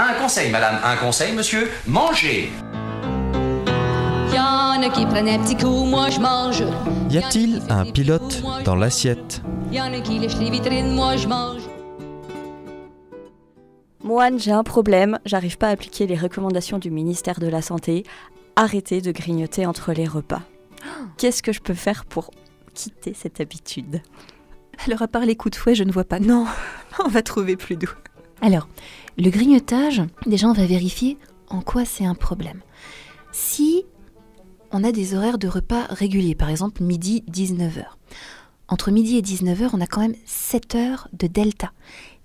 Un conseil, madame, un conseil, monsieur, mangez. Y'en a qui prennent un petit coup, moi je mange. Y a-t-il un pilote dans l'assiette? Y'en a qui lèchent les vitrines, moi je mange. Moine, j'ai un problème, j'arrive pas à appliquer les recommandations du ministère de la Santé. Arrêtez de grignoter entre les repas. Qu'est-ce que je peux faire pour quitter cette habitude? Alors à part les coups de fouet, je ne vois pas. Non, on va trouver plus doux. Alors, le grignotage, déjà on va vérifier en quoi c'est un problème. Si on a des horaires de repas réguliers, par exemple midi, 19h. Entre midi et 19h, on a quand même 7 heures de delta.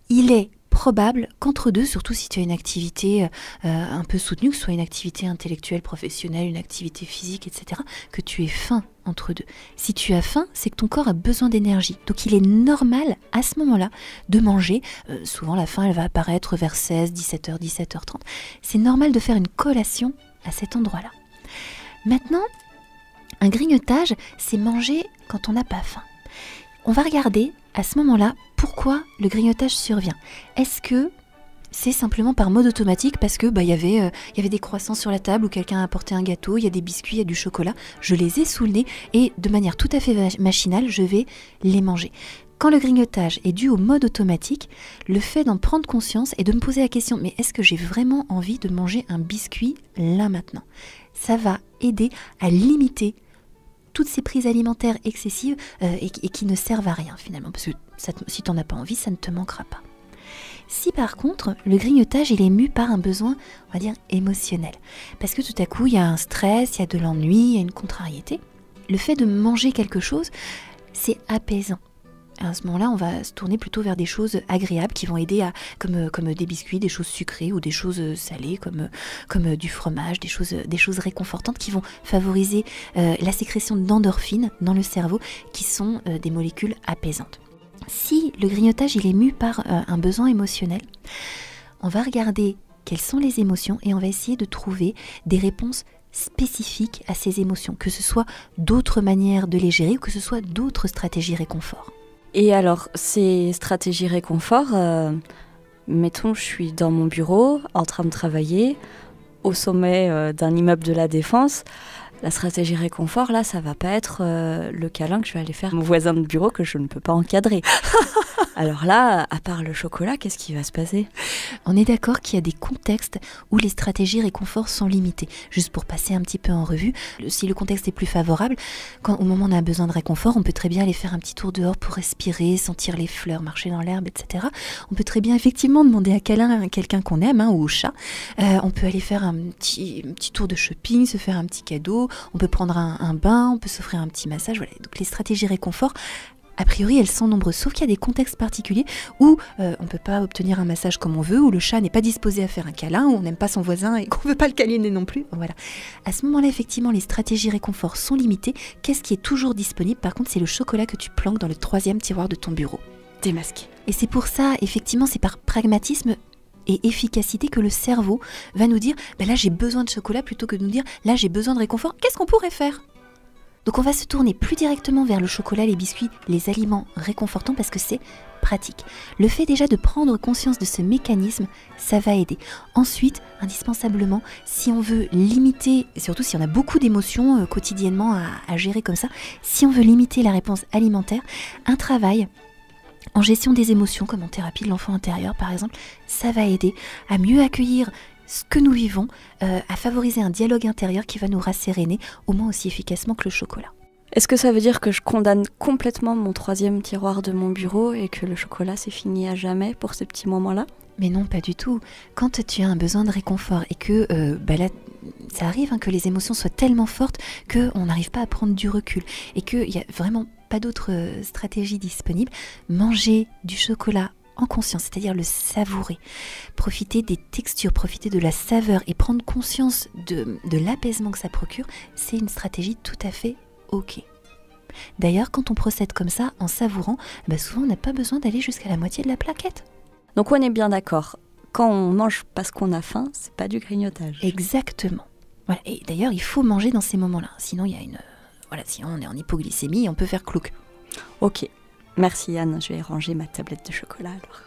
Il est probable qu'entre deux, surtout si tu as une activité un peu soutenue, que ce soit une activité intellectuelle, professionnelle, une activité physique, etc., que tu aies faim entre deux. Si tu as faim, c'est que ton corps a besoin d'énergie. Donc il est normal à ce moment-là de manger. Souvent la faim, elle va apparaître vers 16, 17h, 17h30. C'est normal de faire une collation à cet endroit-là. Maintenant, un grignotage, c'est manger quand on n'a pas faim. On va regarder à ce moment-là pourquoi le grignotage survient. Est-ce que c'est simplement par mode automatique parce que y avait des croissants sur la table ou quelqu'un a apporté un gâteau, il y a des biscuits, il y a du chocolat, je les ai sous le nez et de manière tout à fait machinale, je vais les manger. Quand le grignotage est dû au mode automatique, le fait d'en prendre conscience et de me poser la question, mais est-ce que j'ai vraiment envie de manger un biscuit là maintenant? Ça va aider à limiter toutes ces prises alimentaires excessives et qui ne servent à rien finalement, parce que si tu n'en as pas envie, ça ne te manquera pas. Si par contre, le grignotage il est mu par un besoin, on va dire, émotionnel, parce que tout à coup, il y a un stress, il y a de l'ennui, il y a une contrariété, le fait de manger quelque chose, c'est apaisant. À ce moment-là, on va se tourner plutôt vers des choses agréables qui vont aider à, comme des biscuits, des choses sucrées ou des choses salées comme du fromage, des choses réconfortantes qui vont favoriser la sécrétion d'endorphines dans le cerveau qui sont des molécules apaisantes. Si le grignotage il est mu par un besoin émotionnel, on va regarder quelles sont les émotions et on va essayer de trouver des réponses spécifiques à ces émotions, que ce soit d'autres manières de les gérer ou que ce soit d'autres stratégies réconfort. Et alors, ces stratégies réconfort, mettons, je suis dans mon bureau, en train de travailler, au sommet d'un immeuble de la Défense. La stratégie réconfort, là, ça va pas être le câlin que je vais aller faire à mon voisin de bureau que je ne peux pas encadrer. Alors là, à part le chocolat, qu'est-ce qui va se passer? On est d'accord qu'il y a des contextes où les stratégies réconfort sont limitées. Juste pour passer un petit peu en revue, si le contexte est plus favorable, au moment où on a besoin de réconfort, on peut très bien aller faire un petit tour dehors pour respirer, sentir les fleurs, marcher dans l'herbe, etc. On peut très bien effectivement demander un câlin à quelqu'un qu'on aime, ou au chat. On peut aller faire un petit tour de shopping, se faire un petit cadeau. On peut prendre un bain, on peut s'offrir un petit massage. Voilà. Donc les stratégies réconfort, a priori, elles sont nombreuses, sauf qu'il y a des contextes particuliers où on ne peut pas obtenir un massage comme on veut, où le chat n'est pas disposé à faire un câlin, où on n'aime pas son voisin et qu'on ne veut pas le câliner non plus. Voilà. À ce moment-là, effectivement, les stratégies réconfort sont limitées. Qu'est-ce qui est toujours disponible? Par contre, c'est le chocolat que tu planques dans le 3e tiroir de ton bureau. Démasqué. Et c'est pour ça, effectivement, c'est par pragmatisme et efficacité que le cerveau va nous dire là j'ai besoin de chocolat plutôt que de nous dire là j'ai besoin de réconfort, qu'est-ce qu'on pourrait faire? Donc on va se tourner plus directement vers le chocolat, les biscuits, les aliments réconfortants parce que c'est pratique. Le fait déjà de prendre conscience de ce mécanisme, ça va aider. Ensuite, indispensablement, si on veut limiter, et surtout si on a beaucoup d'émotions quotidiennement à gérer comme ça, si on veut limiter la réponse alimentaire, un travail en gestion des émotions, comme en thérapie de l'enfant intérieur par exemple, ça va aider à mieux accueillir ce que nous vivons, à favoriser un dialogue intérieur qui va nous rasséréner au moins aussi efficacement que le chocolat. Est-ce que ça veut dire que je condamne complètement mon 3e tiroir de mon bureau et que le chocolat c'est fini à jamais pour ces petits moments-là? Mais non, pas du tout. Quand tu as un besoin de réconfort et que là, ça arrive que les émotions soient tellement fortes qu'on n'arrive pas à prendre du recul et qu'il n'y a vraiment pas d'autres stratégies disponibles, manger du chocolat en conscience, c'est-à-dire le savourer, profiter des textures, profiter de la saveur et prendre conscience de l'apaisement que ça procure, c'est une stratégie tout à fait ok. D'ailleurs, quand on procède comme ça, en savourant, souvent on n'a pas besoin d'aller jusqu'à la moitié de la plaquette. Donc on est bien d'accord, quand on mange parce qu'on a faim, c'est pas du grignotage. Exactement. Voilà. Et d'ailleurs, il faut manger dans ces moments-là, sinon il y a sinon on est en hypoglycémie et on peut faire clouc. Ok. Merci Anne, je vais ranger ma tablette de chocolat alors.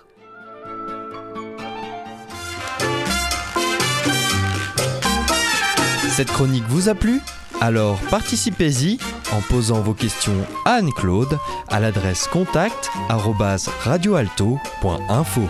Cette chronique vous a plu ? Alors participez-y en posant vos questions à Anne-Claude à l'adresse contact@radioalto.info.